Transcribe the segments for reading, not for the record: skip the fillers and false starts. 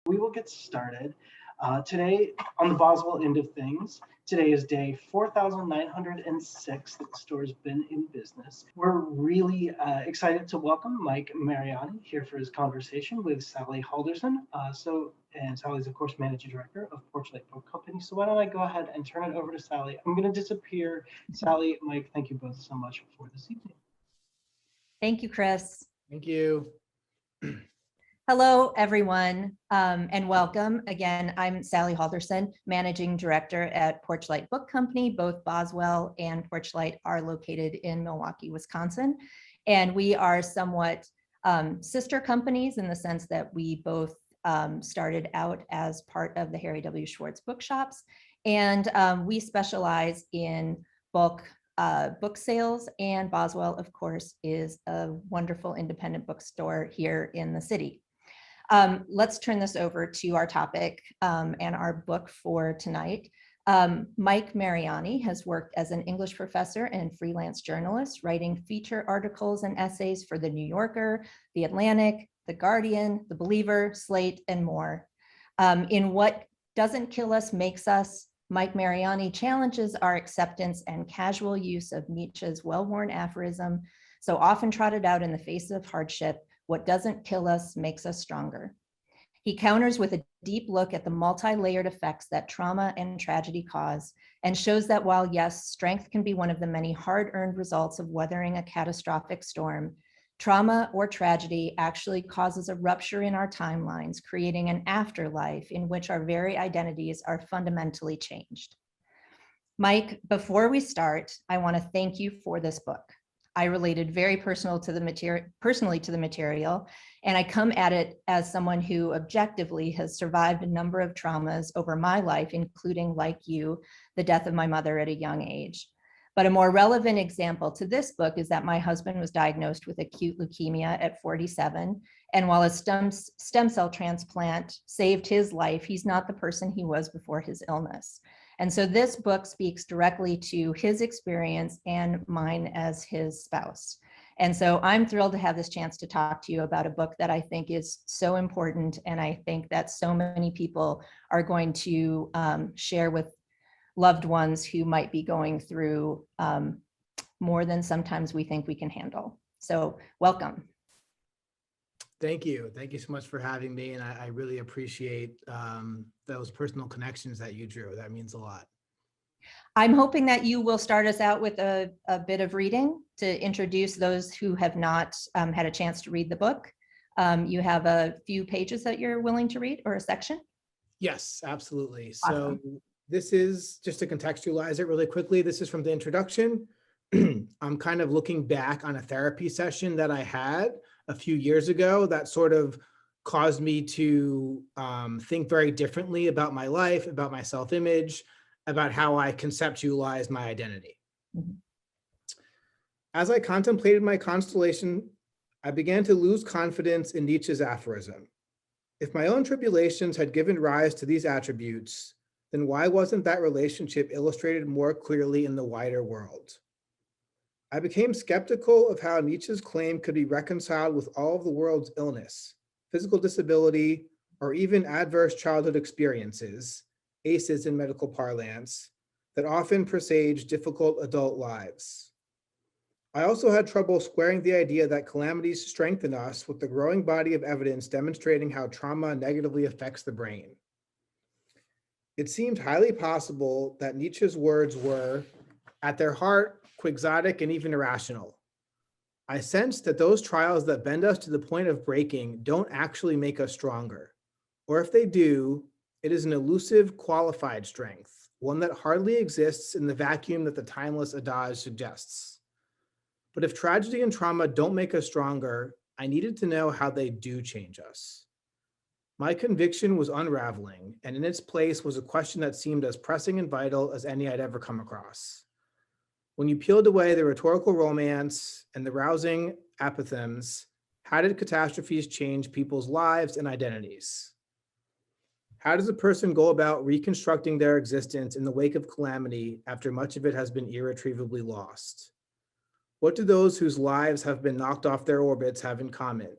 We will get started. Today, on the Boswell end of things, today is day 4,906 that the store's been in business. We're really excited to welcome Mike Mariani here for his conversation with Sally Haldorson. And Sally's, of course, Managing Director of Porchlight Book Company. So why don't I go ahead and turn it over to Sally? I'm going to disappear. Sally, Mike, thank you both so much for this evening. Thank you, Chris. Thank you. Hello, everyone, and welcome. Again, I'm Sally Haldorson, Managing Director at Porchlight Book Company. Both Boswell and Porchlight are located in Milwaukee, Wisconsin. And we are somewhat sister companies in the sense that we both started out as part of the Harry W. Schwartz bookshops. And we specialize in book sales, and Boswell, of course, is a wonderful independent bookstore here in the city. Let's turn this over to our topic and our book for tonight. Mike Mariani has worked as an English professor and freelance journalist, writing feature articles and essays for The New Yorker, The Atlantic, The Guardian, The Believer, Slate, and more. In What Doesn't Kill Us Makes Us, Mike Mariani challenges our acceptance and casual use of Nietzsche's well-worn aphorism, so often trotted out in the face of hardship: what doesn't kill us makes us stronger. He counters with a deep look at the multi-layered effects that trauma and tragedy cause, and shows that while, yes, strength can be one of the many hard-earned results of weathering a catastrophic storm, trauma or tragedy actually causes a rupture in our timelines, creating an afterlife in which our very identities are fundamentally changed. Mike, before we start, I want to thank you for this book. I related very personally to the material, and I come at it as someone who objectively has survived a number of traumas over my life, including, like you, the death of my mother at a young age. But a more relevant example to this book is that my husband was diagnosed with acute leukemia at 47, and while a stem cell transplant saved his life, he's not the person he was before his illness. And so this book speaks directly to his experience and mine as his spouse. And so I'm thrilled to have this chance to talk to you about a book that I think is so important, and I think that so many people are going to share with loved ones who might be going through more than sometimes we think we can handle. So welcome. Thank you. Thank you so much for having me. And I really appreciate those personal connections that you drew. That means a lot. I'm hoping that you will start us out with a bit of reading to introduce those who have not had a chance to read the book. You have a few pages that you're willing to read, or a section? Yes, absolutely. Awesome. So this is, just to contextualize it really quickly, this is from the introduction. I'm kind of looking back on a therapy session that I had a few years ago that sort of caused me to think very differently about my life, about my self-image, about how I conceptualized my identity. Mm-hmm. As I contemplated my constellation, I began to lose confidence in Nietzsche's aphorism. If my own tribulations had given rise to these attributes, then why wasn't that relationship illustrated more clearly in the wider world? I became skeptical of how Nietzsche's claim could be reconciled with all of the world's illness, physical disability, or even adverse childhood experiences, ACEs in medical parlance, that often presage difficult adult lives. I also had trouble squaring the idea that calamities strengthen us with the growing body of evidence demonstrating how trauma negatively affects the brain. It seemed highly possible that Nietzsche's words were, at their heart, quixotic and even irrational. I sensed that those trials that bend us to the point of breaking don't actually make us stronger. Or if they do, it is an elusive, qualified strength, one that hardly exists in the vacuum that the timeless adage suggests. But if tragedy and trauma don't make us stronger, I needed to know how they do change us. My conviction was unraveling, and in its place was a question that seemed as pressing and vital as any I'd ever come across. When you peeled away the rhetorical romance and the rousing apothegms, how did catastrophes change people's lives and identities? How does a person go about reconstructing their existence in the wake of calamity after much of it has been irretrievably lost? What do those whose lives have been knocked off their orbits have in common?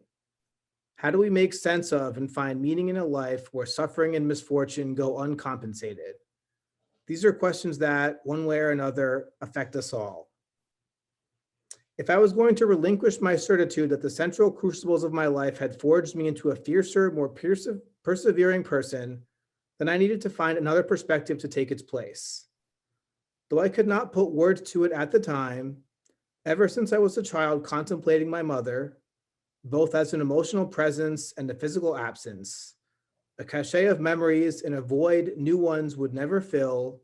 How do we make sense of and find meaning in a life where suffering and misfortune go uncompensated? These are questions that, one way or another, affect us all. If I was going to relinquish my certitude that the central crucibles of my life had forged me into a fiercer, more persevering person, then I needed to find another perspective to take its place. Though I could not put words to it at the time, ever since I was a child contemplating my mother, both as an emotional presence and a physical absence, a cachet of memories in a void new ones would never fill,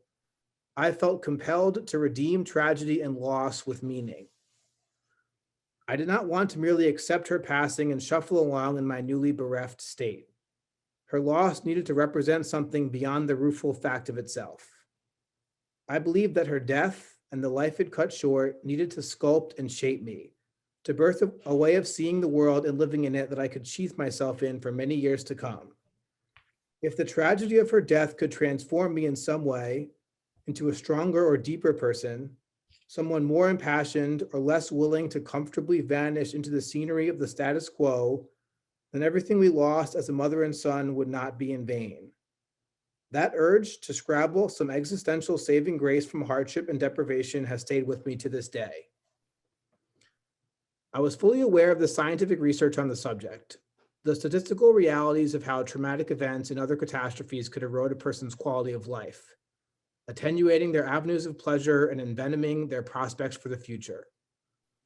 I felt compelled to redeem tragedy and loss with meaning. I did not want to merely accept her passing and shuffle along in my newly bereft state. Her loss needed to represent something beyond the rueful fact of itself. I believed that her death and the life it cut short needed to sculpt and shape me, to birth a way of seeing the world and living in it that I could sheath myself in for many years to come. If the tragedy of her death could transform me in some way into a stronger or deeper person, someone more impassioned or less willing to comfortably vanish into the scenery of the status quo, then everything we lost as a mother and son would not be in vain. That urge to scrabble some existential saving grace from hardship and deprivation has stayed with me to this day. I was fully aware of the scientific research on the subject, the statistical realities of how traumatic events and other catastrophes could erode a person's quality of life, attenuating their avenues of pleasure and envenoming their prospects for the future.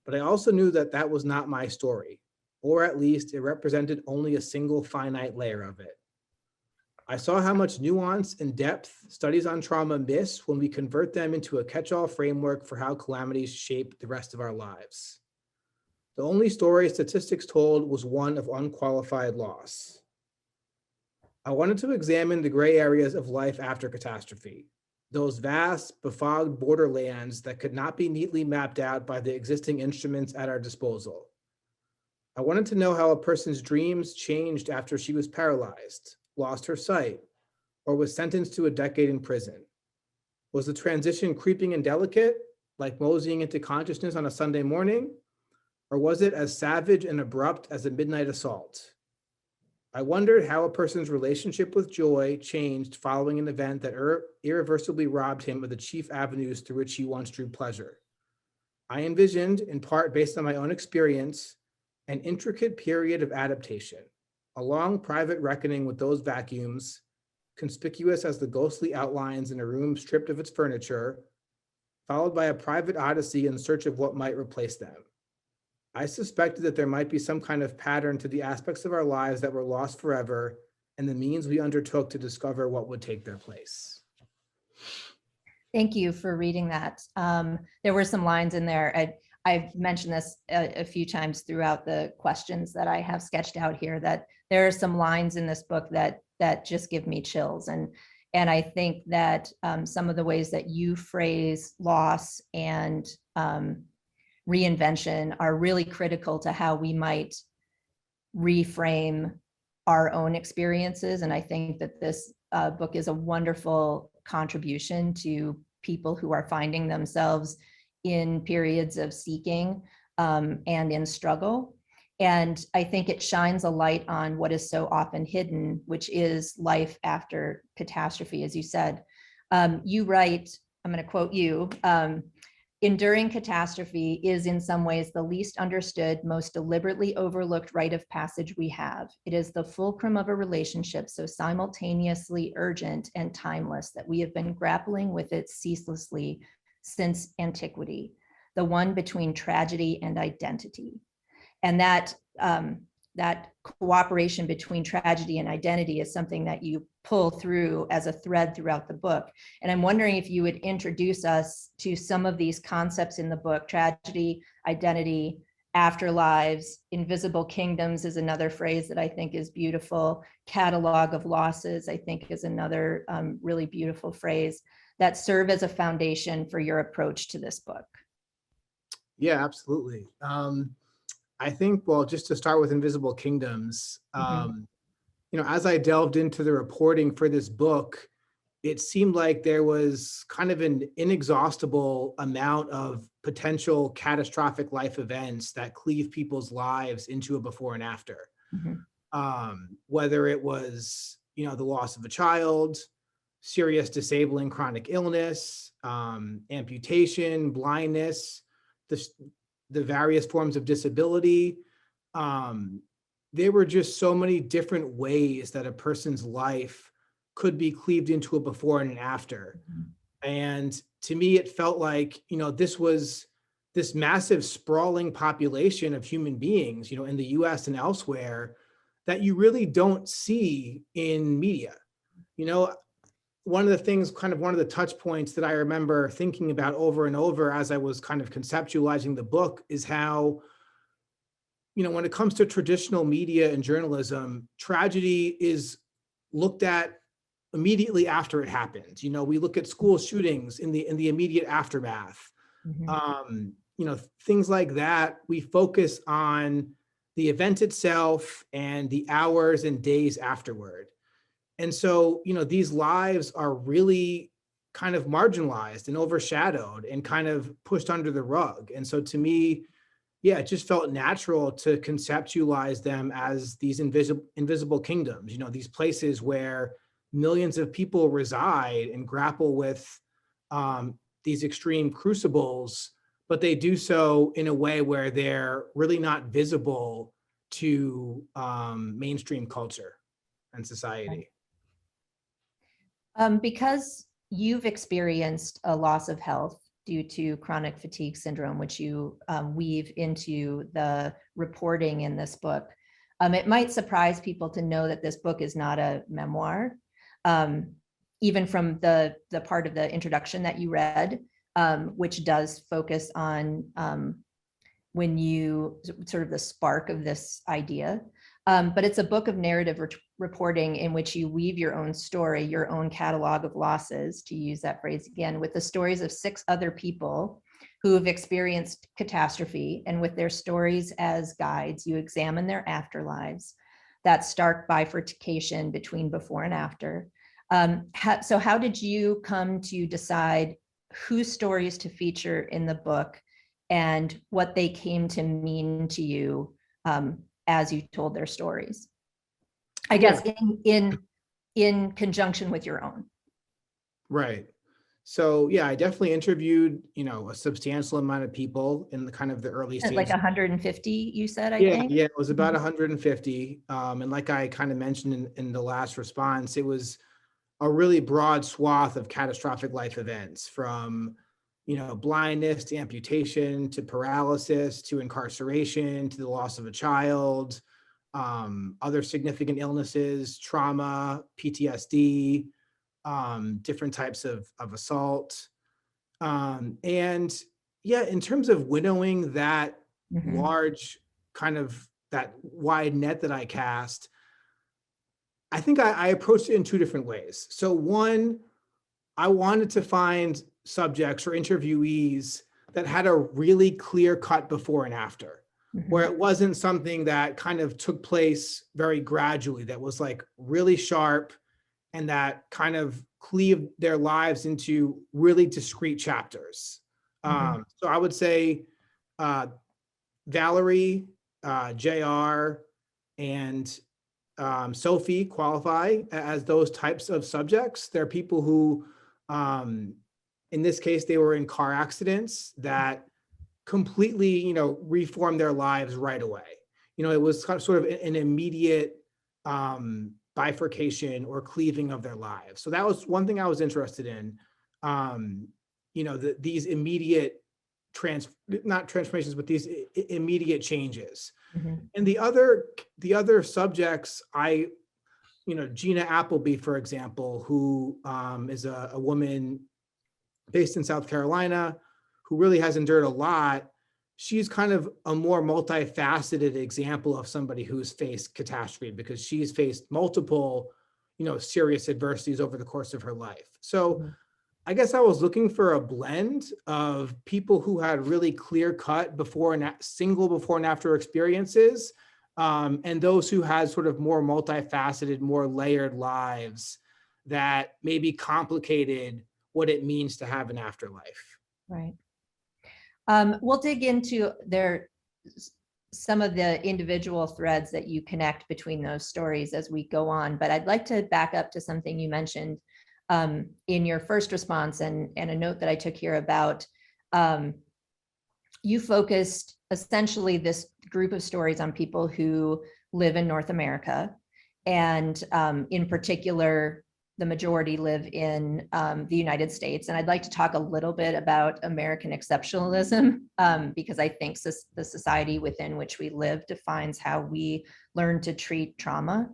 But I also knew that that was not my story, or at least it represented only a single finite layer of it. I saw how much nuance and depth studies on trauma miss when we convert them into a catch-all framework for how calamities shape the rest of our lives. The only story statistics told was one of unqualified loss. I wanted to examine the gray areas of life after catastrophe, those vast, befogged borderlands that could not be neatly mapped out by the existing instruments at our disposal. I wanted to know how a person's dreams changed after she was paralyzed, lost her sight, or was sentenced to a decade in prison. Was the transition creeping and delicate, like moseying into consciousness on a Sunday morning? Or was it as savage and abrupt as a midnight assault? I wondered how a person's relationship with joy changed following an event that irreversibly robbed him of the chief avenues through which he once drew pleasure. I envisioned, in part based on my own experience, an intricate period of adaptation, a long private reckoning with those vacuums, conspicuous as the ghostly outlines in a room stripped of its furniture, followed by a private odyssey in search of what might replace them. I suspected that there might be some kind of pattern to the aspects of our lives that were lost forever and the means we undertook to discover what would take their place. Thank you for reading that. There were some lines in there. I've mentioned this a few times throughout the questions that I have sketched out here, that there are some lines in this book that just give me chills. And I think that some of the ways that you phrase loss and reinvention are really critical to how we might reframe our own experiences. And I think that this book is a wonderful contribution to people who are finding themselves in periods of seeking and in struggle. And I think it shines a light on what is so often hidden, which is life after catastrophe, as you said. You write, I'm going to quote you, enduring catastrophe is in some ways the least understood, most deliberately overlooked rite of passage we have. It is the fulcrum of a relationship so simultaneously urgent and timeless that we have been grappling with it ceaselessly since antiquity, the one between tragedy and identity. And that cooperation between tragedy and identity is something that you pull through as a thread throughout the book. And I'm wondering if you would introduce us to some of these concepts in the book: tragedy, identity, afterlives, invisible kingdoms is another phrase that I think is beautiful. Catalog of losses, I think, is another really beautiful phrase that serve as a foundation for your approach to this book. Yeah, absolutely. I think, well, just to start with invisible kingdoms, as I delved into the reporting for this book, it seemed like there was kind of an inexhaustible amount of potential catastrophic life events that cleave people's lives into a before and after. whether it was, the loss of a child, serious disabling chronic illness, amputation, blindness, the various forms of disability. There were just so many different ways that a person's life could be cleaved into a before and an after. And to me, it felt like, this was this massive sprawling population of human beings, in the US and elsewhere that you really don't see in media. One of the things, one of the touch points that I remember thinking about over and over as I was kind of conceptualizing the book is how, when it comes to traditional media and journalism, tragedy is looked at immediately after it happens. We look at school shootings in the immediate aftermath. Things like that. We focus on the event itself and the hours and days afterward. And so, these lives are really kind of marginalized and overshadowed and kind of pushed under the rug. And so to me, it just felt natural to conceptualize them as these invisible kingdoms, these places where millions of people reside and grapple with these extreme crucibles, but they do so in a way where they're really not visible to mainstream culture and society. Because you've experienced a loss of health due to chronic fatigue syndrome, which you weave into the reporting in this book, it might surprise people to know that this book is not a memoir, even from the part of the introduction that you read, which does focus on when you sort of the spark of this idea. But it's a book of narrative reporting in which you weave your own story, your own catalog of losses, to use that phrase again, with the stories of 6 other people who have experienced catastrophe. And with their stories as guides, you examine their afterlives, that stark bifurcation between before and after. So how did you come to decide whose stories to feature in the book and what they came to mean to you as you told their stories? I guess in conjunction with your own. Right. So I definitely interviewed, a substantial amount of people in the kind of the early stages. Like 150, you said, I think? Yeah, it was about 150. And like I kind of mentioned in the last response, it was a really broad swath of catastrophic life events, from, blindness to amputation to paralysis to incarceration to the loss of a child, other significant illnesses, trauma, PTSD, different types of assault. And in terms of winnowing that large kind of that wide net that I cast, I think I approached it in 2 different ways. So one, I wanted to find subjects or interviewees that had a really clear cut before and after, where it wasn't something that kind of took place very gradually, that was like really sharp and that kind of cleaved their lives into really discrete chapters. So I would say Valerie, JR, and Sophie qualify as those types of subjects. They're people who, in this case, they were in car accidents that completely, reformed their lives right away. It was sort of an immediate bifurcation or cleaving of their lives. So that was one thing I was interested in. These immediate not transformations, but these immediate changes. And the other subjects, Gina Appleby, for example, who is a woman based in South Carolina who really has endured a lot. She's kind of a more multifaceted example of somebody who's faced catastrophe, because she's faced multiple, serious adversities over the course of her life. So I guess I was looking for a blend of people who had really clear-cut before and after experiences, and those who had sort of more multifaceted, more layered lives that maybe complicated what it means to have an afterlife. Right. We'll dig into their some of the individual threads that you connect between those stories as we go on. But I'd like to back up to something you mentioned in your first response, and a note that I took here about you focused essentially this group of stories on people who live in North America. And in particular, the majority live in the United States. And I'd like to talk a little bit about American exceptionalism, because I think the society within which we live defines how we learn to treat trauma.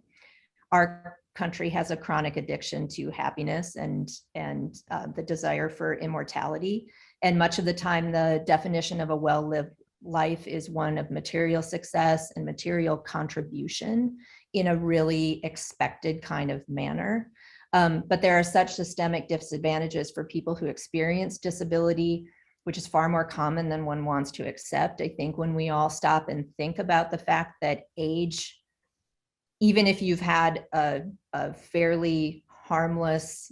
Our country has a chronic addiction to happiness and the desire for immortality. And much of the time, the definition of a well-lived life is one of material success and material contribution in a really expected kind of manner. But there are such systemic disadvantages for people who experience disability, which is far more common than one wants to accept. I think when we all stop and think about the fact that age, even if you've had a fairly harmless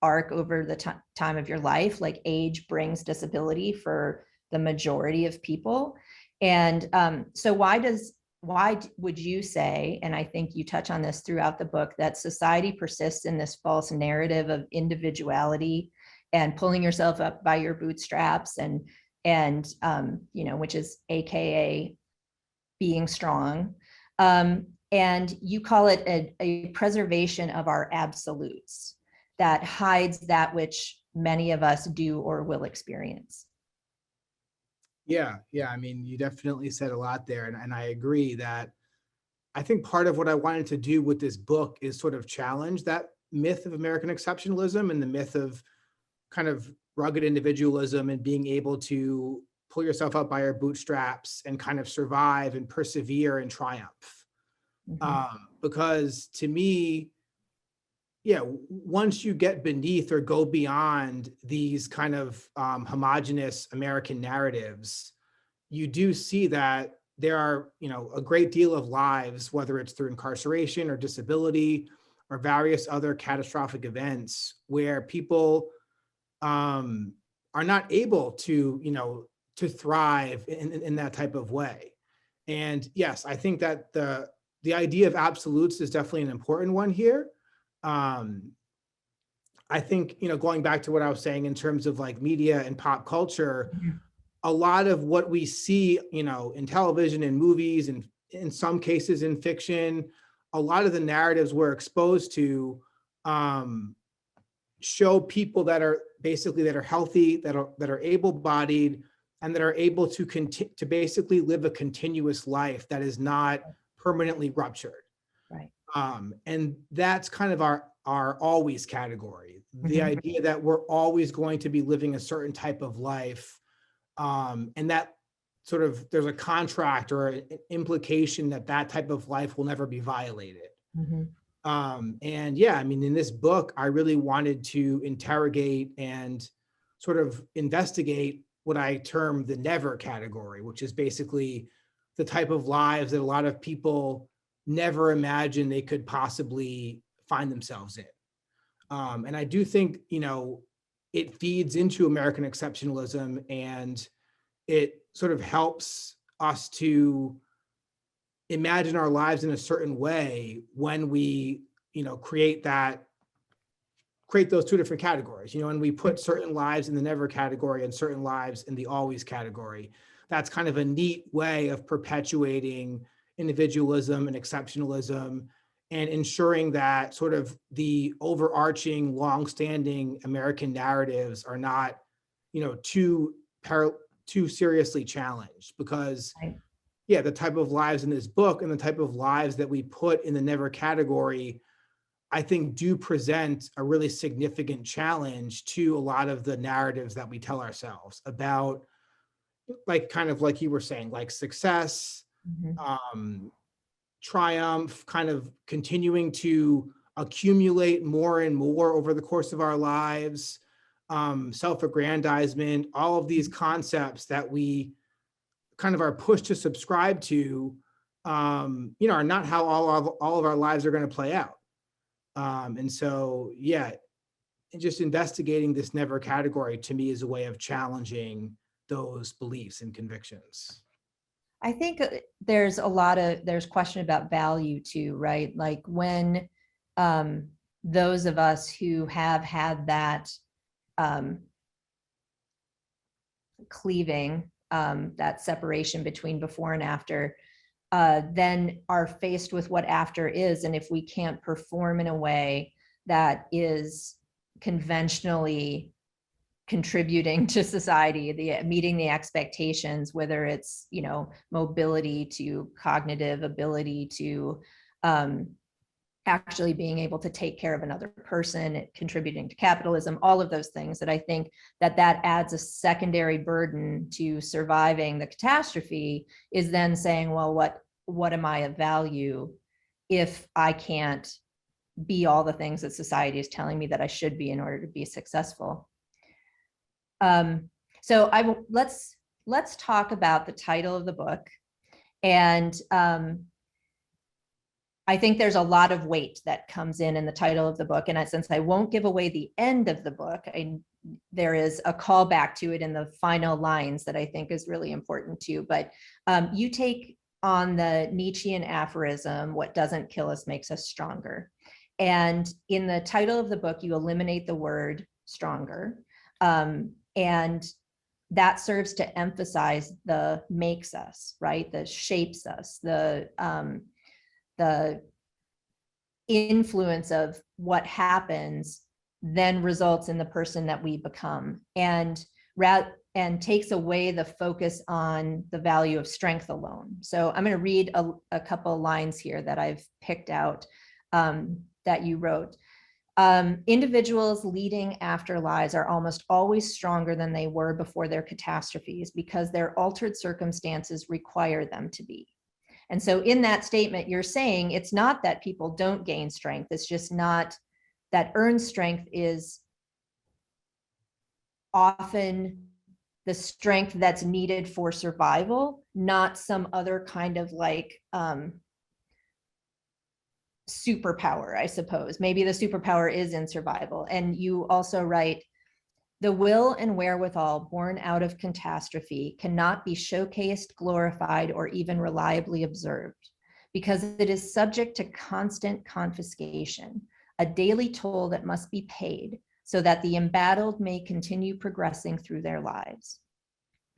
arc over the time of your life, like age brings disability for the majority of people. And so why would you say, and I think you touch on this throughout the book, that society persists in this false narrative of individuality and pulling yourself up by your bootstraps and which is AKA being strong. And you call it a preservation of our absolutes that hides that which many of us do or will experience. Yeah. I mean, you definitely said a lot there. And I agree that I think part of what I wanted to do with this book is sort of challenge that myth of American exceptionalism and the myth of kind of rugged individualism and being able to pull yourself up by your bootstraps and kind of survive and persevere and triumph. Because to me, once you get beneath or go beyond these kind of homogenous American narratives, you do see that there are, a great deal of lives, whether it's through incarceration or disability or various other catastrophic events, where people are not able to, to thrive in that type of way. And yes, I think that the idea of absolutes is definitely an important one here. I think, going back to what I was saying in terms of like media and pop culture, a lot of what we see, in television and movies and in some cases in fiction, a lot of the narratives we're exposed to show people that are healthy, that are able-bodied, and that are able to basically live a continuous life that is not permanently ruptured. Right. And that's kind of our always category. The idea that we're always going to be living a certain type of life. And that sort of, there's a contract or an implication that type of life will never be violated. And yeah, I mean, in this book, I really wanted to interrogate and sort of investigate what I term the never category, which is basically the type of lives that a lot of people never imagined they could possibly find themselves in. And I do think, it feeds into American exceptionalism, and it sort of helps us to imagine our lives in a certain way when we, create those two different categories, and we put certain lives in the never category and certain lives in the always category. That's kind of a neat way of perpetuating individualism and exceptionalism and ensuring that sort of the overarching, longstanding American narratives are not, too seriously challenged. Because the type of lives in this book and the type of lives that we put in the never category, I think do present a really significant challenge to a lot of the narratives that we tell ourselves about, like, kind of like you were saying, like success, triumph, kind of continuing to accumulate more and more over the course of our lives, self-aggrandizement, all of these concepts that we kind of are pushed to subscribe to, are not how all of our lives are going to play out. And so, just investigating this never category to me is a way of challenging those beliefs and convictions. I think there's question about value too, right? Like when those of us who have had that cleaving, that separation between before and after, then are faced with what after is. And if we can't perform in a way that is conventionally contributing to society, meeting the expectations, whether it's, mobility to cognitive ability to actually being able to take care of another person, contributing to capitalism, all of those things, that I think that adds a secondary burden to surviving the catastrophe, is then saying, well, what am I of value if I can't be all the things that society is telling me that I should be in order to be successful? So let's talk about the title of the book. And I think there's a lot of weight that comes in the title of the book. And since I won't give away the end of the book, there is a callback to it in the final lines that I think is really important too. But you take on the Nietzschean aphorism, "What doesn't kill us makes us stronger." And in the title of the book, you eliminate the word stronger. And that serves to emphasize the makes us, right? The shapes us, the influence of what happens then results in the person that we become, and takes away the focus on the value of strength alone. So I'm going to read a couple of lines here that I've picked out that you wrote. Individuals leading after lives are almost always stronger than they were before their catastrophes because their altered circumstances require them to be. And so in that statement, you're saying it's not that people don't gain strength. It's just not that earned strength is often the strength that's needed for survival, not some other kind of superpower, I suppose. Maybe the superpower is in survival. And you also write, "The will and wherewithal born out of catastrophe cannot be showcased, glorified, or even reliably observed, because it is subject to constant confiscation, a daily toll that must be paid so that the embattled may continue progressing through their lives.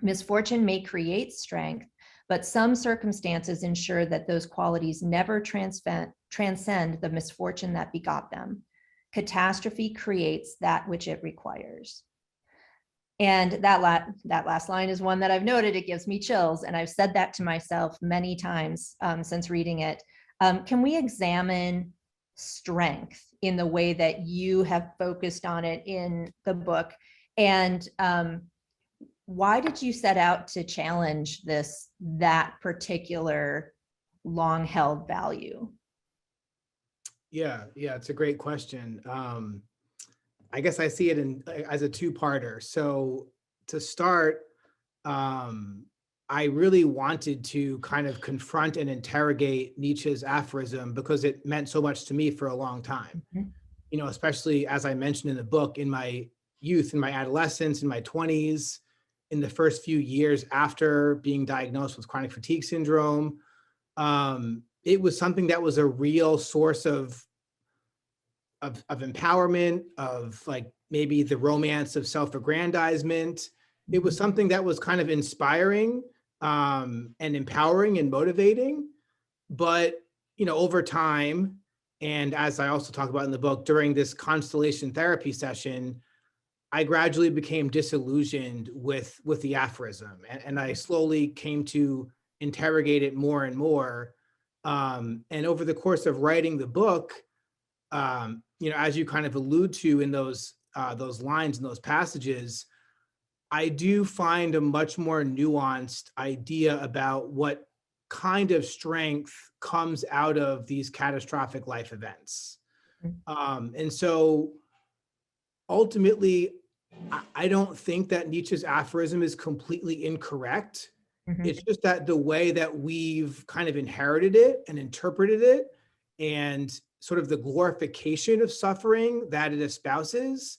Misfortune may create strength, but some circumstances ensure that those qualities never transcend the misfortune that begot them. Catastrophe creates that which it requires." And that last line is one that I've noted, it gives me chills. And I've said that to myself many times since reading it. Can we examine strength in the way that you have focused on it in the book? And why did you set out to challenge that particular long-held value? Yeah, it's a great question. I guess I see it as a two-parter. So to start, I really wanted to kind of confront and interrogate Nietzsche's aphorism because it meant so much to me for a long time. Mm-hmm. Especially as I mentioned in the book, in my youth, in my adolescence, in my 20s, in the first few years after being diagnosed with chronic fatigue syndrome, it was something that was a real source of empowerment, of maybe the romance of self-aggrandizement. It was something that was kind of inspiring and empowering and motivating. But, over time, and as I also talk about in the book, during this constellation therapy session, I gradually became disillusioned with the aphorism. And I slowly came to interrogate it more and more. And over the course of writing the book, as you kind of allude to in those lines and those passages, I do find a much more nuanced idea about what kind of strength comes out of these catastrophic life events. And so ultimately, I don't think that Nietzsche's aphorism is completely incorrect. Mm-hmm. It's just that the way that we've kind of inherited it and interpreted it, and sort of the glorification of suffering that it espouses,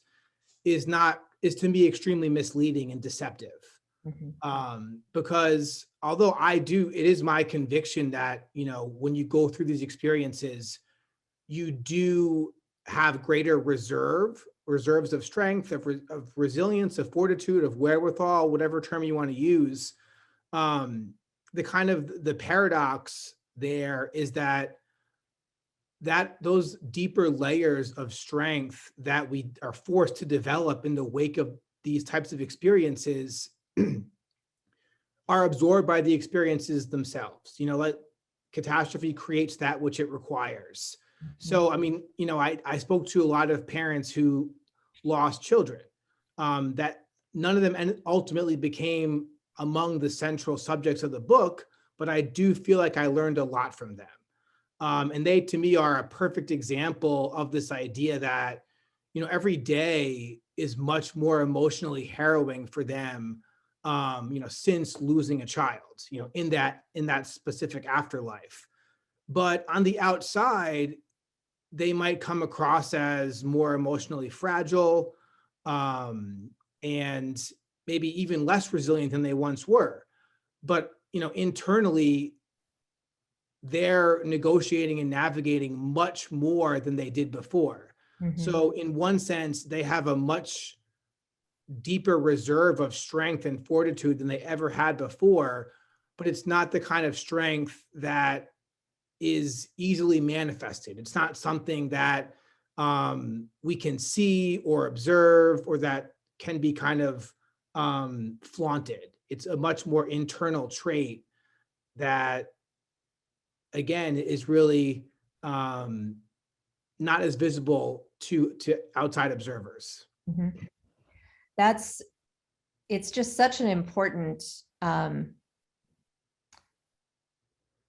is to me extremely misleading and deceptive. Mm-hmm. Because although it is my conviction that, when you go through these experiences, you do have greater reserves of strength, of resilience, of fortitude, of wherewithal, whatever term you want to use. The paradox there is that those deeper layers of strength that we are forced to develop in the wake of these types of experiences are absorbed by the experiences themselves. Like catastrophe creates that which it requires. So, I spoke to a lot of parents who lost children, that none of them ultimately became among the central subjects of the book, but I do feel like I learned a lot from them. And they, to me, are a perfect example of this idea that, every day is much more emotionally harrowing for them, since losing a child, in that specific afterlife. But on the outside, they might come across as more emotionally fragile, and maybe even less resilient than they once were. But, internally, they're negotiating and navigating much more than they did before. So in one sense, they have a much deeper reserve of strength and fortitude than they ever had before, but it's not the kind of strength that is easily manifested. It's not something that we can see or observe, or that can be kind of flaunted. It's a much more internal trait that, again, is really not as visible to outside observers. It's just such an important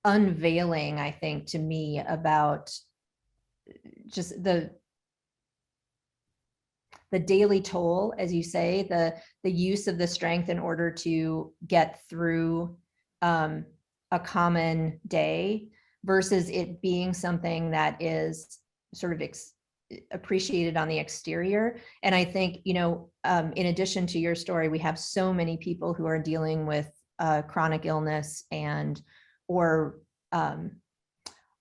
unveiling, I think, to me, about just the daily toll, as you say, the use of the strength in order to get through a common day, versus it being something that is sort of appreciated on the exterior. And I think, in addition to your story, we have so many people who are dealing with chronic illness or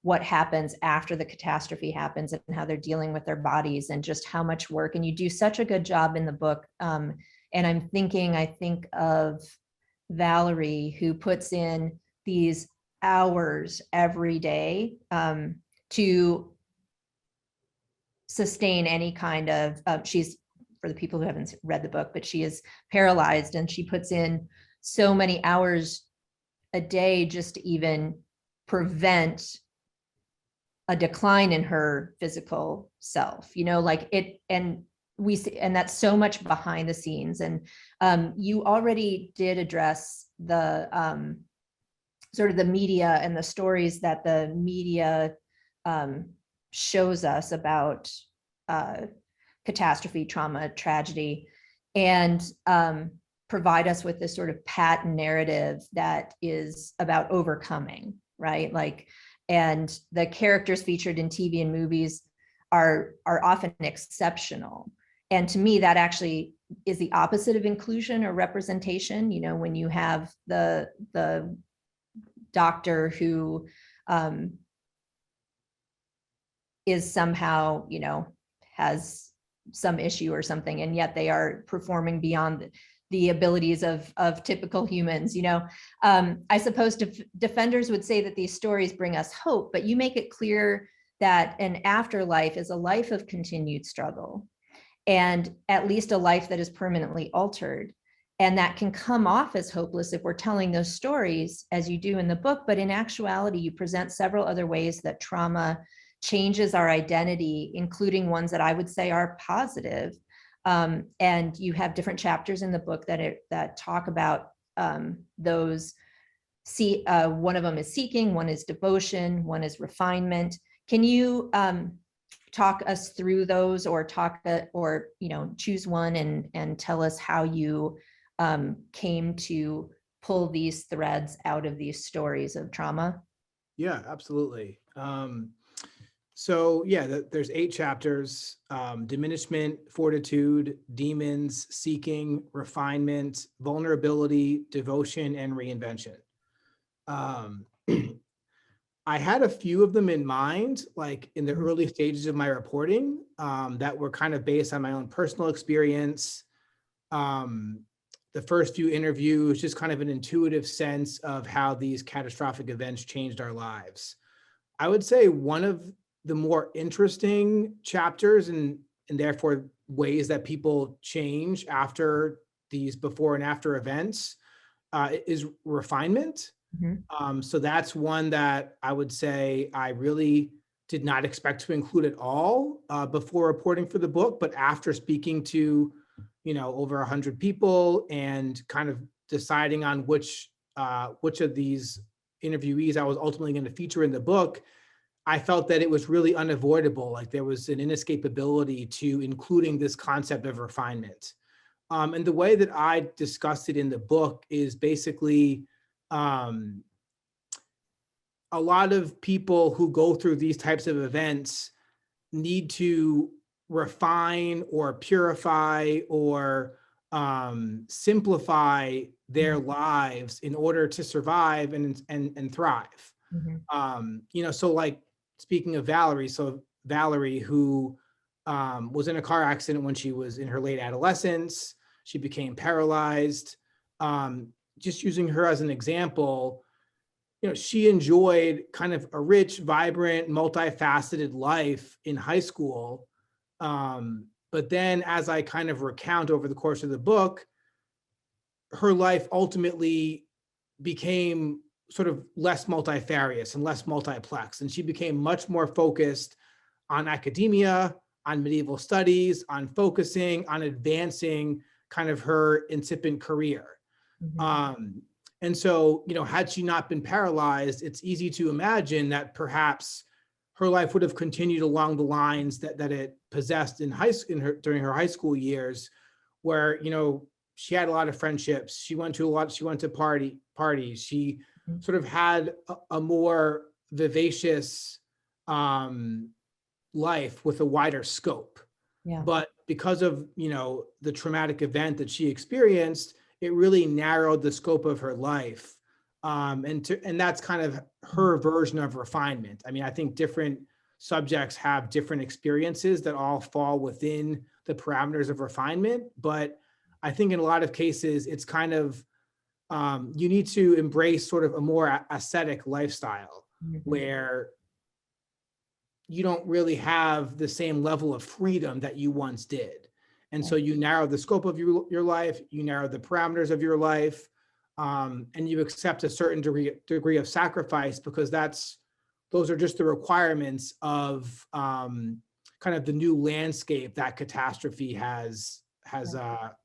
what happens after the catastrophe happens, and how they're dealing with their bodies, and just how much work. And you do such a good job in the book. And I think of Valerie, who puts in these hours every day to sustain any kind of, she's, for the people who haven't read the book, but she is paralyzed, and she puts in so many hours a day just to even prevent a decline in her physical self, and we see, and that's so much behind the scenes. And you already did address the sort of the media and the stories that the media shows us about catastrophe, trauma, tragedy, and provide us with this sort of patent narrative that is about overcoming, right? And the characters featured in TV and movies are often exceptional. And to me, that actually is the opposite of inclusion or representation. When you have the doctor who is somehow, has some issue or something, and yet they are performing beyond the abilities of typical humans. I suppose defenders would say that these stories bring us hope, but you make it clear that an afterlife is a life of continued struggle, and at least a life that is permanently altered. And that can come off as hopeless if we're telling those stories, as you do in the book. But in actuality, you present several other ways that trauma changes our identity, including ones that I would say are positive. And you have different chapters in the book that talk about those. One of them is seeking, one is devotion, one is refinement. Can you talk us through those, or choose one and tell us how you came to pull these threads out of these stories of trauma? Yeah, absolutely. There's 8 chapters: diminishment, fortitude, demons, seeking, refinement, vulnerability, devotion, and reinvention. Um, I had a few of them in mind, like in the early stages of my reporting, that were kind of based on my own personal experience. The first few interviews, just kind of an intuitive sense of how these catastrophic events changed our lives. I would say one of the more interesting chapters and therefore ways that people change after these before and after events is refinement. So that's one that I would say I really did not expect to include at all before reporting for the book, but after speaking to, over 100 people and kind of deciding on which of these interviewees I was ultimately going to feature in the book, I felt that it was really unavoidable. Like there was an inescapability to including this concept of refinement. And the way that I discussed it in the book is basically, a lot of people who go through these types of events need to refine or purify or simplify their lives in order to survive and thrive. So like speaking of Valerie, so Valerie, who was in a car accident when she was in her late adolescence, she became paralyzed. Just using her as an example, she enjoyed kind of a rich, vibrant, multifaceted life in high school. But then as I kind of recount over the course of the book, her life ultimately became sort of less multifarious and less multiplex. And she became much more focused on academia, on medieval studies, on focusing, on advancing kind of her incipient career. And so, had she not been paralyzed, it's easy to imagine that perhaps her life would have continued along the lines that it possessed during her high school years, where, she had a lot of friendships. She went to parties. She sort of had a more vivacious life with a wider scope. Yeah. But because of, the traumatic event that she experienced, it really narrowed the scope of her life. And that's kind of her version of refinement. I mean, I think different subjects have different experiences that all fall within the parameters of refinement. But I think in a lot of cases, it's kind of, you need to embrace sort of a more ascetic lifestyle where you don't really have the same level of freedom that you once did. And so you narrow the scope of your life, you narrow the parameters of your life, and you accept a certain degree of sacrifice because those are just the requirements of kind of the new landscape that catastrophe has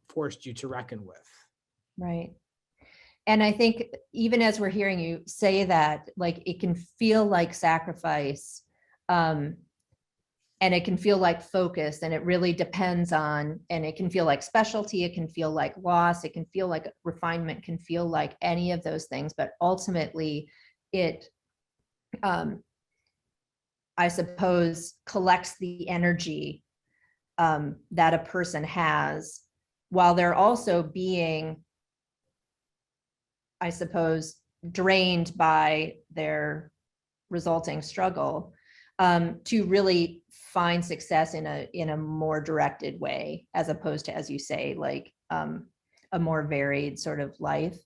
forced you to reckon with. Right. And I think even as we're hearing you say that, like it can feel like sacrifice, and it can feel like focus, and it really depends on, and it can feel like specialty, it can feel like loss, it can feel like refinement, can feel like any of those things, but ultimately it, I suppose, collects the energy that a person has while they're also being, I suppose, drained by their resulting struggle, to really find success in a more directed way, as opposed to, as you say, like a more varied sort of life.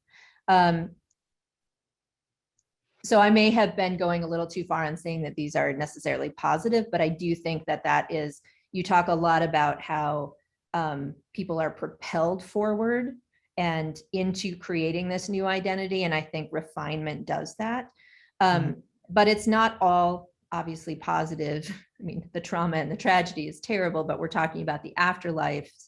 So I may have been going a little too far on saying that these are necessarily positive, but I do think that is, you talk a lot about how people are propelled forward and into creating this new identity. And I think refinement does that. But it's not all obviously positive. I mean, the trauma and the tragedy is terrible, but we're talking about the afterlives,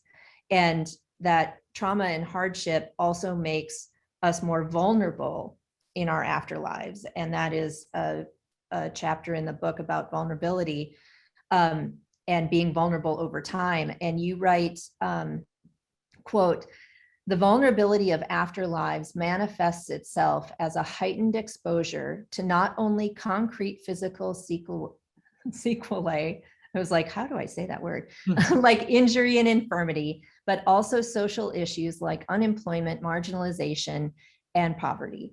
and that trauma and hardship also makes us more vulnerable in our afterlives. And that is a chapter in the book about vulnerability, and being vulnerable over time. And you write, quote, "The vulnerability of afterlives manifests itself as a heightened exposure to not only concrete physical sequelae," I was like, how do I say that word? Like injury and infirmity, but also social issues like unemployment, marginalization, and poverty.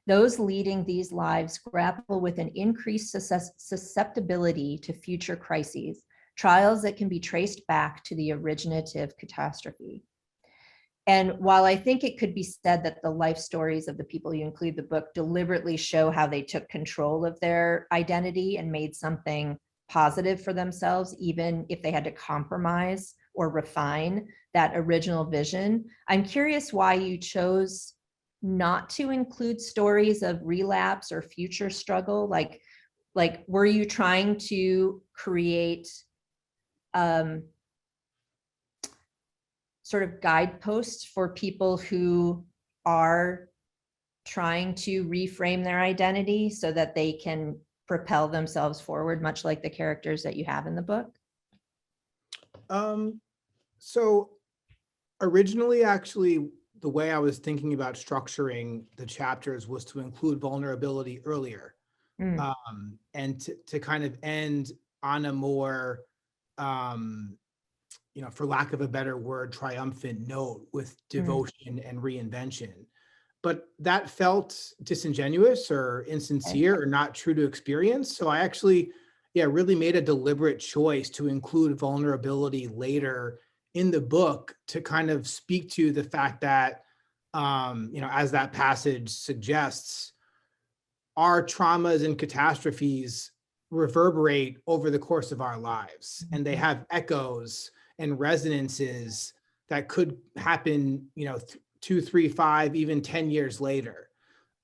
Those leading these lives grapple with an increased susceptibility to future crises, trials that can be traced back to the originative catastrophe. And while I think it could be said that the life stories of the people you include in the book deliberately show how they took control of their identity and made something positive for themselves, even if they had to compromise or refine that original vision, I'm curious why you chose not to include stories of relapse or future struggle. Like were you trying to create sort of guideposts for people who are trying to reframe their identity so that they can propel themselves forward, much like the characters that you have in the book? So originally, actually, the way I was thinking about structuring the chapters was to include vulnerability earlier, and to kind of end on a more, for lack of a better word, triumphant note with devotion and reinvention. But that felt disingenuous or insincere or not true to experience. So I actually, really made a deliberate choice to include vulnerability later in the book to kind of speak to the fact that, as that passage suggests, our traumas and catastrophes reverberate over the course of our lives, and they have echoes and resonances that could happen, 2, 3, 5, even 10 years later.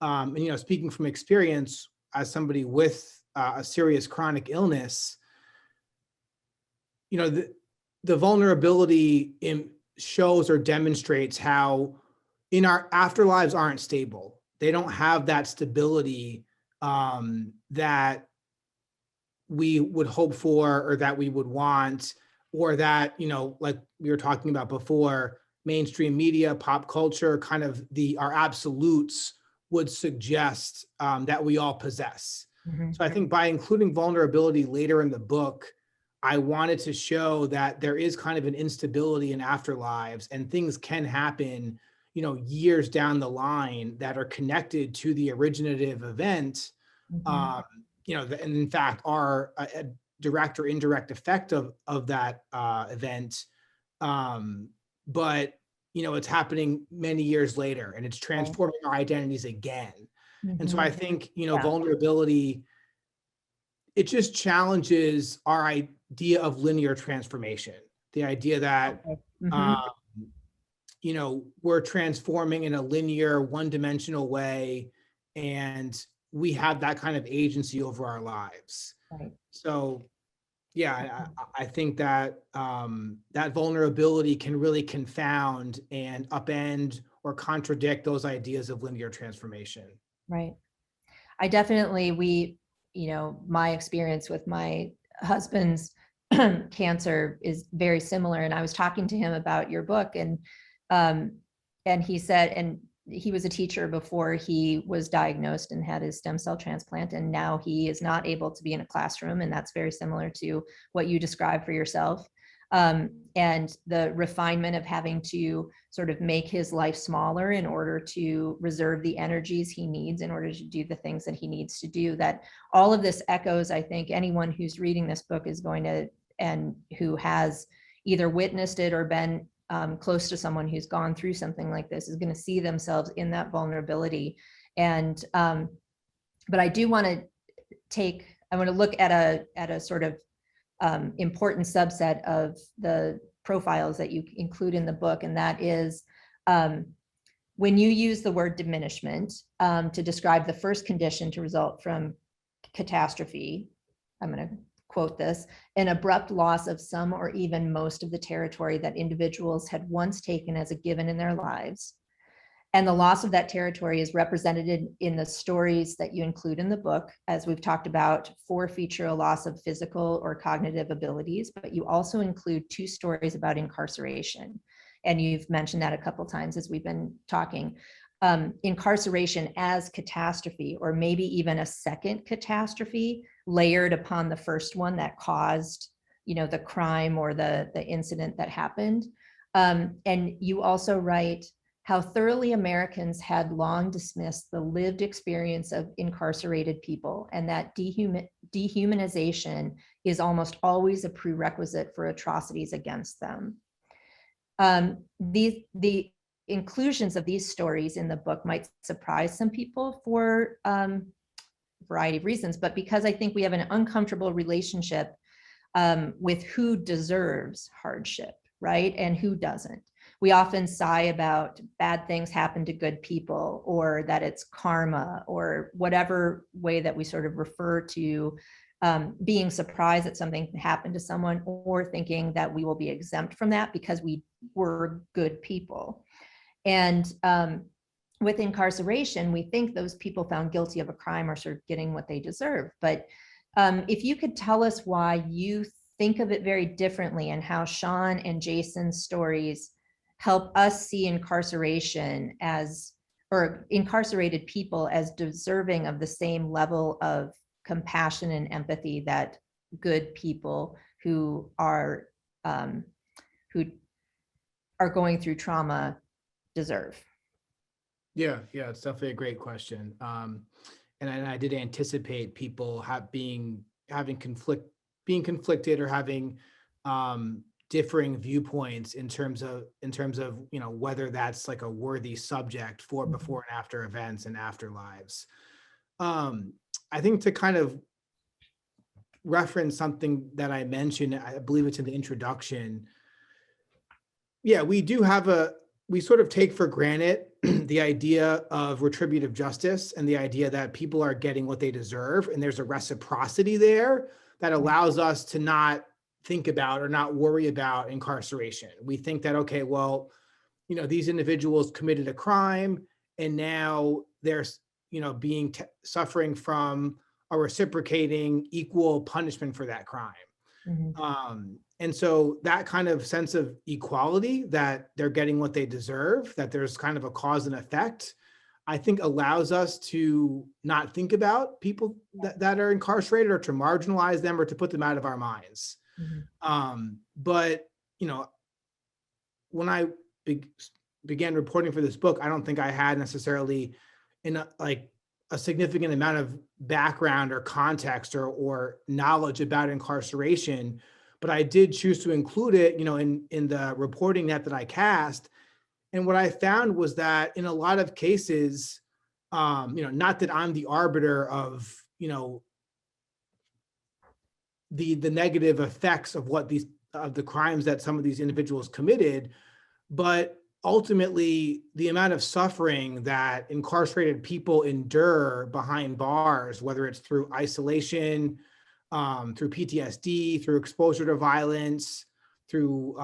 And, speaking from experience as somebody with a serious chronic illness, the vulnerability shows or demonstrates how in our afterlives aren't stable. They don't have that stability that we would hope for, or that we would want, or that, like we were talking about before, mainstream media, pop culture, kind of our absolutes would suggest that we all possess. So I think by including vulnerability later in the book, I wanted to show that there is kind of an instability in afterlives, and things can happen, years down the line that are connected to the originative event, and in fact are a direct or indirect effect of that event. But, it's happening many years later, and it's transforming our identities again. And so I think, vulnerability, it just challenges our idea of linear transformation. The idea that, we're transforming in a linear, one-dimensional way, and we have that kind of agency over our lives. Right. So, I think that that vulnerability can really confound and upend or contradict those ideas of linear transformation. Right. I definitely, my experience with my husband's cancer is very similar. And I was talking to him about your book, and he said, and he was a teacher before he was diagnosed and had his stem cell transplant. And now he is not able to be in a classroom. And that's very similar to what you described for yourself. And the refinement of having to sort of make his life smaller in order to reserve the energies he needs in order to do the things that he needs to do. That all of this echoes, I think anyone who's reading this book is going to, and who has either witnessed it or been close to someone who's gone through something like this, is going to see themselves in that vulnerability. And but I do want to look at a sort of important subset of the profiles that you include in the book, and that is when you use the word diminishment to describe the first condition to result from catastrophe. I'm going to quote this: an abrupt loss of some or even most of the territory that individuals had once taken as a given in their lives. And the loss of that territory is represented in the stories that you include in the book. As we've talked about, 4 feature a loss of physical or cognitive abilities, but you also include 2 stories about incarceration. And you've mentioned that a couple times as we've been talking. Incarceration as catastrophe, or maybe even a second catastrophe layered upon the first one that caused, the crime or the incident that happened. And you also write, how thoroughly Americans had long dismissed the lived experience of incarcerated people, and that dehumanization is almost always a prerequisite for atrocities against them. The inclusions of these stories in the book might surprise some people for a variety of reasons, but because I think we have an uncomfortable relationship with who deserves hardship, right? And who doesn't. We often sigh about bad things happen to good people, or that it's karma, or whatever way that we sort of refer to being surprised that something happened to someone, or thinking that we will be exempt from that because we were good people. And with incarceration, we think those people found guilty of a crime are sort of getting what they deserve. But if you could tell us why you think of it very differently, and how Sean and Jason's stories help us see incarceration as, or incarcerated people as deserving of the same level of compassion and empathy that good people who are going through trauma deserve. Yeah, it's definitely a great question. And I did anticipate people being conflicted, or having differing viewpoints in terms of whether that's like a worthy subject for before and after events and afterlives. I think to kind of reference something that I mentioned, I believe it's in the introduction. Yeah, we sort of take for granted the idea of retributive justice, and the idea that people are getting what they deserve, and there's a reciprocity there that allows us to not think about or not worry about incarceration. We think that, okay, well, these individuals committed a crime, and now they're suffering from a reciprocating equal punishment for that crime. And so that kind of sense of equality, that they're getting what they deserve, that there's kind of a cause and effect, I think allows us to not think about people that are incarcerated, or to marginalize them, or to put them out of our minds. But when I began reporting for this book, I don't think I had necessarily a significant amount of background or context or knowledge about incarceration, but I did choose to include it, in the reporting net that I cast. And what I found was that in a lot of cases, not that I'm the arbiter of, the negative effects of the crimes that some of these individuals committed, but ultimately the amount of suffering that incarcerated people endure behind bars, whether it's through isolation, through PTSD, through exposure to violence, through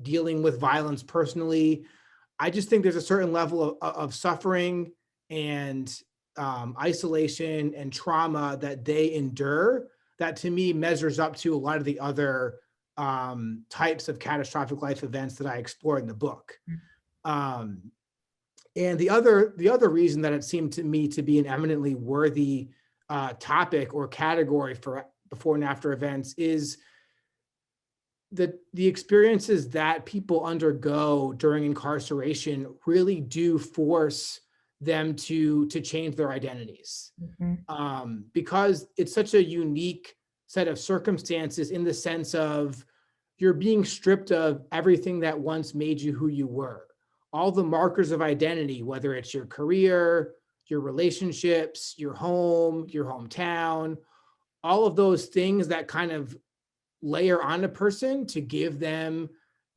dealing with violence personally. I just think there's a certain level of suffering and isolation and trauma that they endure that, to me, measures up to a lot of the other types of catastrophic life events that I explore in the book. And the other reason that it seemed to me to be an eminently worthy topic or category for before and after events is the experiences that people undergo during incarceration really do force them to change their identities. Because it's such a unique set of circumstances, in the sense of you're being stripped of everything that once made you who you were. All the markers of identity, whether it's your career, your relationships, your home, your hometown, all of those things that kind of layer on a person to give them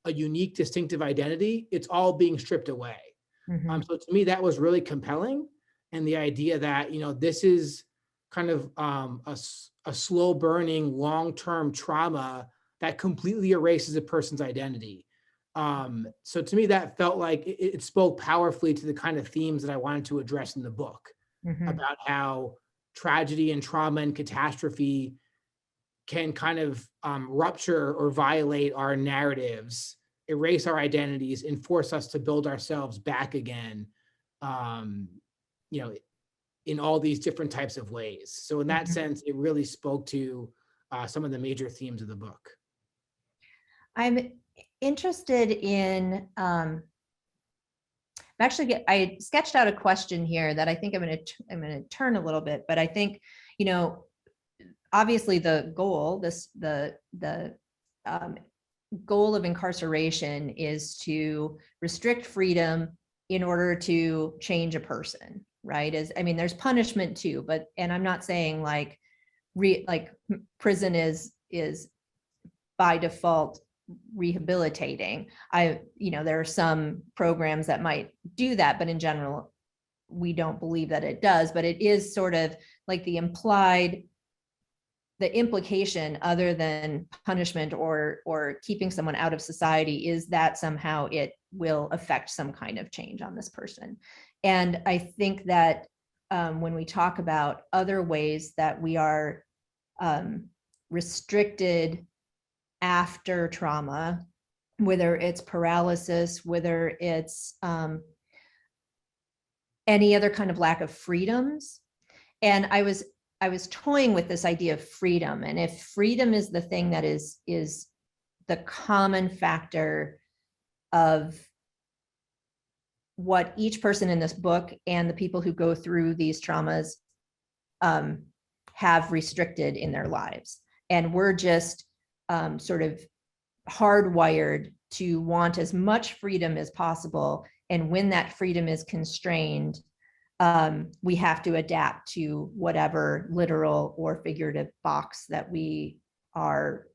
a unique, distinctive identity, it's all being stripped away. So to me, that was really compelling. And the idea that, this is kind of a slow burning, long-term trauma that completely erases a person's identity. So to me, that felt like it spoke powerfully to the kind of themes that I wanted to address in the book, about how tragedy and trauma and catastrophe can kind of rupture or violate our narratives, erase our identities, and force us to build ourselves back again, in all these different types of ways. So in that sense, it really spoke to some of the major themes of the book. I'm interested in I sketched out a question here that I think I'm going to turn a little bit, but I think, obviously the goal, the goal of incarceration is to restrict freedom in order to change a person, right? There's punishment too, and I'm not saying like prison is by default rehabilitating. There are some programs that might do that, but in general, we don't believe that it does. But it is sort of like the implication, other than punishment or keeping someone out of society, is that somehow it will affect some kind of change on this person. And I think that when we talk about other ways that we are restricted after trauma, whether it's paralysis, whether it's any other kind of lack of freedoms. And I was toying with this idea of freedom. And if freedom is the thing that is the common factor of what each person in this book and the people who go through these traumas have restricted in their lives. And we're just sort of hardwired to want as much freedom as possible. And when that freedom is constrained, we have to adapt to whatever literal or figurative box that we are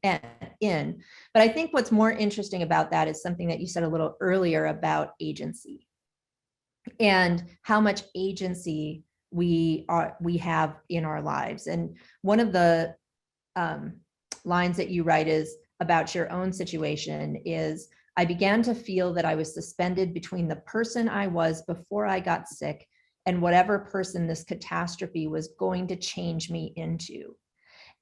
in. But I think what's more interesting about that is something that you said a little earlier about agency and how much agency we have in our lives. And one of the lines that you write is about your own situation is, I began to feel that I was suspended between the person I was before I got sick and whatever person this catastrophe was going to change me into.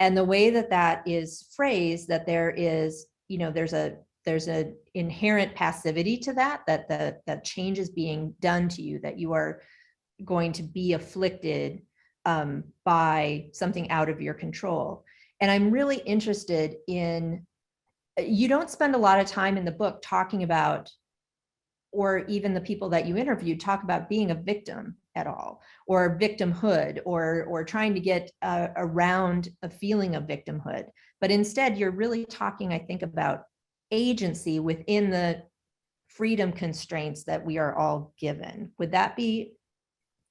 And the way that is phrased, that there is, there's an inherent passivity to that change is being done to you, that you are going to be afflicted by something out of your control. And I'm really interested in, you don't spend a lot of time in the book talking about, or even the people that you interviewed talk about being a victim at all, or victimhood, or trying to get around a feeling of victimhood. But instead, you're really talking, I think, about agency within the freedom constraints that we are all given. Would that be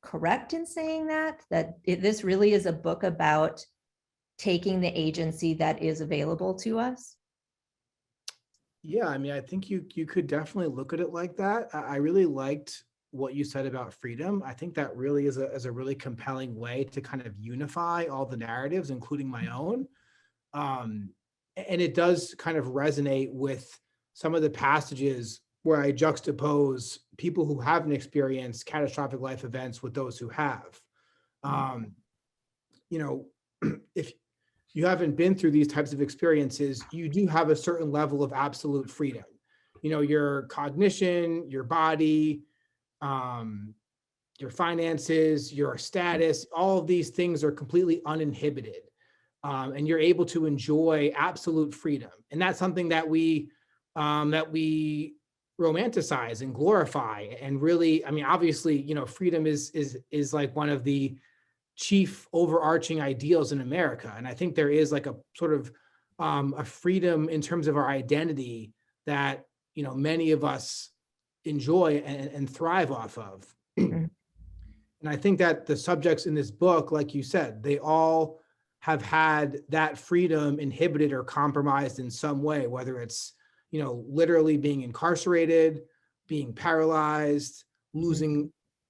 correct in saying that this really is a book about taking the agency that is available to us? Yeah, I think you could definitely look at it like that. I really liked what you said about freedom. I think that really is a really compelling way to kind of unify all the narratives, including my own. And it does kind of resonate with some of the passages where I juxtapose people who haven't experienced catastrophic life events with those who have. If you haven't been through these types of experiences, you do have a certain level of absolute freedom. Your cognition, your body, your finances, your status, all of these things are completely uninhibited. And you're able to enjoy absolute freedom. And that's something that we romanticize and glorify. And really, obviously, freedom is like one of the chief overarching ideals in America. And I think there is like a sort of a freedom in terms of our identity that, many of us enjoy and thrive off of. And I think that the subjects in this book, like you said, they all have had that freedom inhibited or compromised in some way, whether it's, literally being incarcerated, being paralyzed,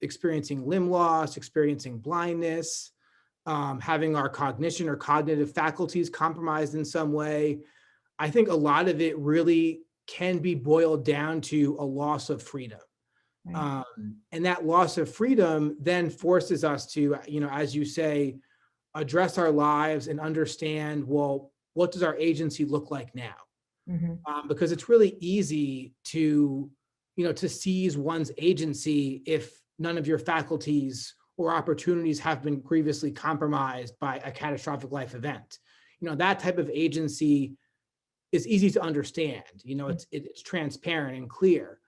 experiencing limb loss, experiencing blindness, having our cognition or cognitive faculties compromised in some way. I think a lot of it really can be boiled down to a loss of freedom. Right. And that loss of freedom then forces us to, as you say, address our lives and understand, well, what does our agency look like now? Because it's really easy to seize one's agency if none of your faculties or opportunities have been grievously compromised by a catastrophic life event. That type of agency is easy to understand. It's transparent and clear.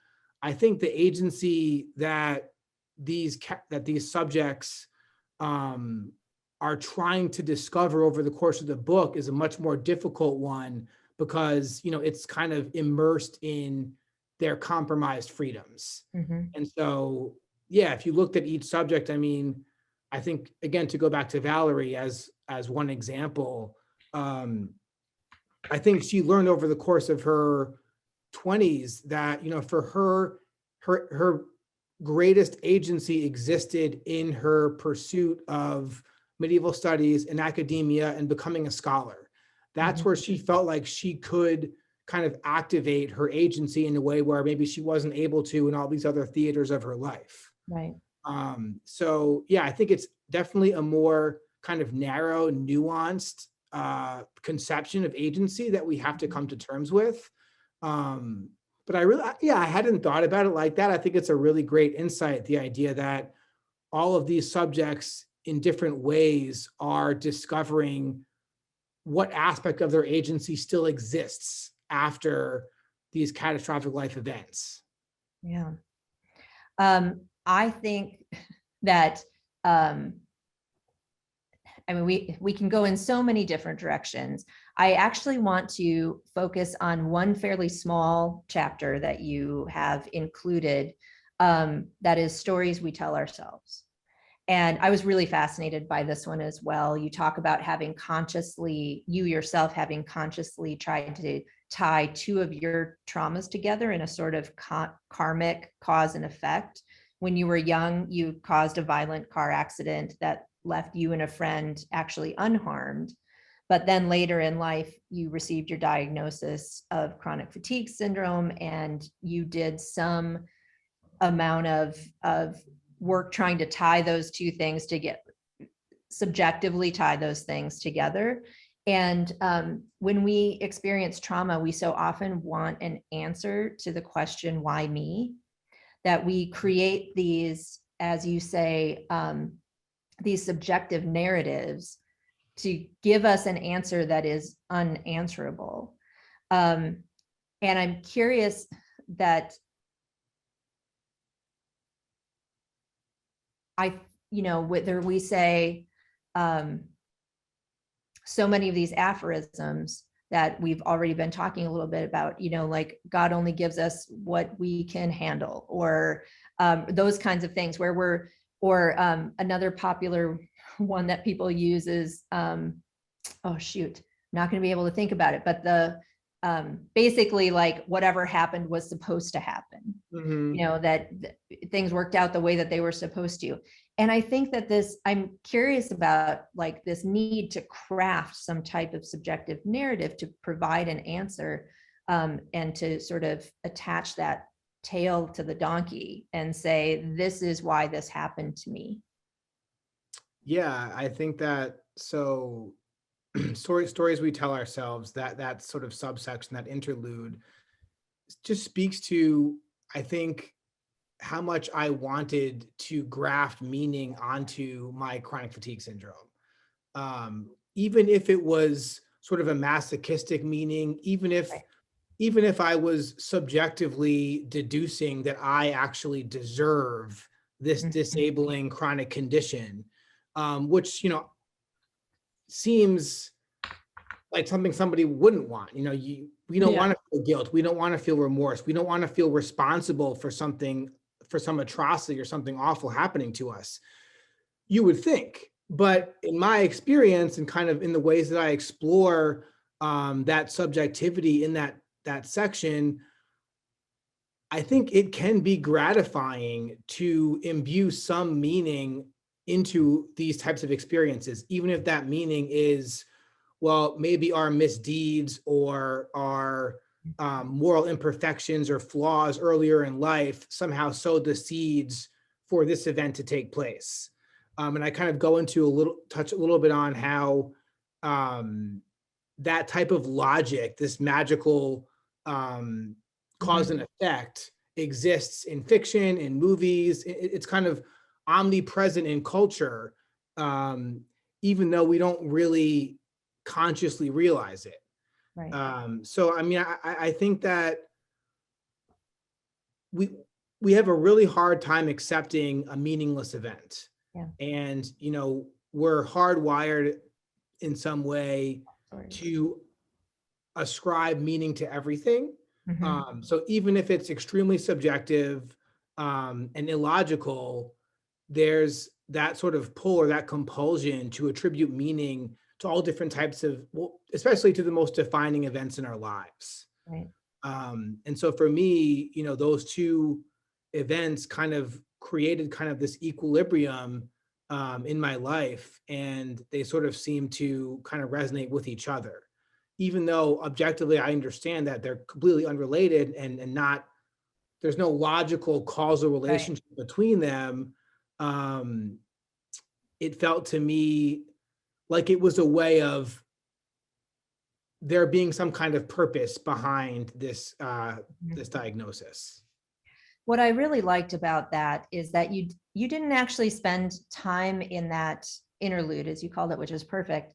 I think the agency that these subjects are trying to discover over the course of the book is a much more difficult one, because it's kind of immersed in their compromised freedoms. And so, yeah, if you looked at each subject, I mean, I think, again, to go back to Valerie as one example, I think she learned over the course of her 20s that, for her greatest agency existed in her pursuit of medieval studies and academia and becoming a scholar. That's where she felt like she could kind of activate her agency in a way where maybe she wasn't able to in all these other theaters of her life. Right. So yeah, I think it's definitely a more kind of narrow, nuanced conception of agency that we have to come to terms with. But I hadn't thought about it like that. I think it's a really great insight, the idea that all of these subjects in different ways are discovering what aspect of their agency still exists after these catastrophic life events. Yeah. I think that, we can go in so many different directions. I actually want to focus on one fairly small chapter that you have included, that is stories we tell ourselves. And I was really fascinated by this one as well. You talk about you yourself having consciously tried to tie two of your traumas together in a sort of karmic cause and effect. When you were young, you caused a violent car accident that left you and a friend actually unharmed. But then later in life, you received your diagnosis of chronic fatigue syndrome, and you did some amount of work trying to tie those two things subjectively tie those things together. And when we experience trauma, we so often want an answer to the question, why me? That we create these, as you say, these subjective narratives to give us an answer that is unanswerable. And I'm curious that whether we say so many of these aphorisms that we've already been talking a little bit about, like God only gives us what we can handle, or those kinds of things another popular one that people use is, I'm not going to be able to think about it, but basically like whatever happened was supposed to happen, that things worked out the way that they were supposed to. And I think that I'm curious about like this need to craft some type of subjective narrative to provide an answer, and to sort of attach that tail to the donkey and say, this is why this happened to me. Yeah, I think that stories we tell ourselves, that sort of subsection, that interlude, just speaks to, I think, how much I wanted to graft meaning onto my chronic fatigue syndrome. Even if it was sort of a masochistic meaning, even if I was subjectively deducing that I actually deserve this disabling chronic condition, which, seems like something somebody wouldn't want. We don't want to feel guilt. We don't want to feel remorse. We don't want to feel responsible for some atrocity or something awful happening to us, you would think. But in my experience, and kind of in the ways that I explore that subjectivity in that section, I think it can be gratifying to imbue some meaning into these types of experiences, even if that meaning is, well, maybe our misdeeds or our moral imperfections or flaws earlier in life somehow sowed the seeds for this event to take place. And I kind of go into touch a little bit on how that type of logic, this magical cause and effect, exists in fiction, in movies. It's kind of omnipresent in culture, even though we don't really consciously realize it. Right. So, I mean, I think that we have a really hard time accepting a meaningless event. Yeah. And, we're hardwired in some way to ascribe meaning to everything. So even if it's extremely subjective and illogical, there's that sort of pull or that compulsion to attribute meaning to all different types of, well, especially to the most defining events in our lives. Right. And so for me, those two events kind of created kind of this equilibrium in my life, and they sort of seem to kind of resonate with each other, even though objectively I understand that they're completely unrelated and not, there's no logical causal relationship between them. It felt to me like it was a way of there being some kind of purpose behind this this diagnosis. What I really liked about that is that you didn't actually spend time in that interlude, as you called it, which is perfect,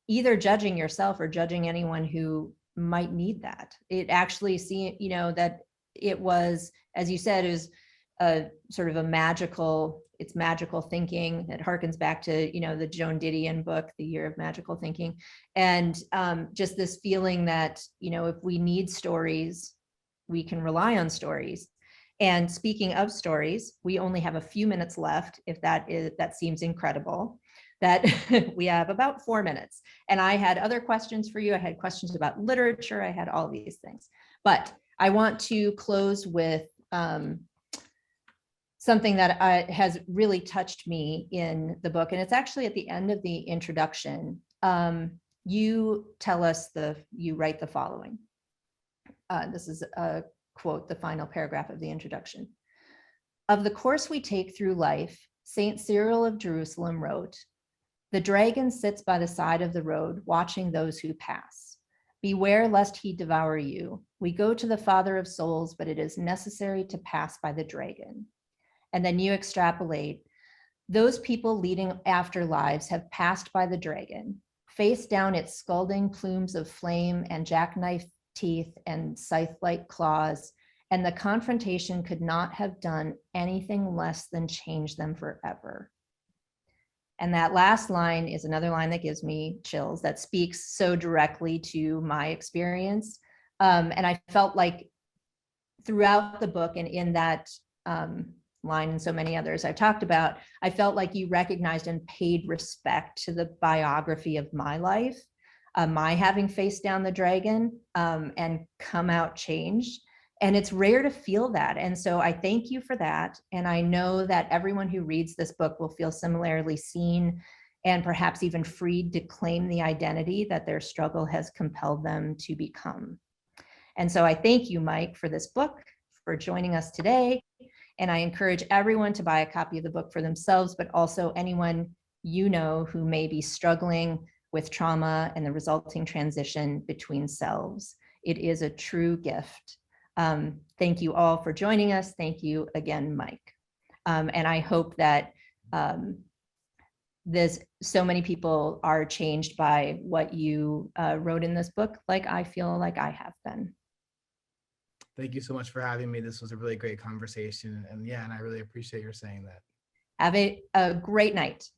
either judging yourself or judging anyone who might need that. It actually that it was, as you said, it was a sort of a magical thinking that harkens back to, the Joan Didion book, The Year of Magical Thinking. And just this feeling that, if we need stories, we can rely on stories. And speaking of stories, we only have a few minutes left, if that seems incredible, that we have about 4 minutes. And I had other questions for you. I had questions about literature. I had all these things. But I want to close with something that has really touched me in the book. And it's actually at the end of the introduction. You write the following. This is a quote, the final paragraph of the introduction. Of the course we take through life, Saint Cyril of Jerusalem wrote, "The dragon sits by the side of the road, watching those who pass. Beware lest he devour you. We go to the Father of souls, but it is necessary to pass by the dragon." And then you extrapolate, those people leading afterlives have passed by the dragon, faced down its scalding plumes of flame and jackknife teeth and scythe-like claws, and the confrontation could not have done anything less than change them forever. And that last line is another line that gives me chills, that speaks so directly to my experience. And I felt like throughout the book and in that line and so many others I've talked about, I felt like you recognized and paid respect to the biography of my life, my having faced down the dragon and come out changed. And it's rare to feel that. And so I thank you for that. And I know that everyone who reads this book will feel similarly seen and perhaps even freed to claim the identity that their struggle has compelled them to become. And so I thank you, Mike, for this book, for joining us today. And I encourage everyone to buy a copy of the book for themselves, but also anyone who may be struggling with trauma and the resulting transition between selves. It is a true gift. Thank you all for joining us. Thank you again, Mike. And I hope that so many people are changed by what you wrote in this book, like I feel like I have been. Thank you so much for having me. This was a really great conversation. And I really appreciate your saying that. Have a great night.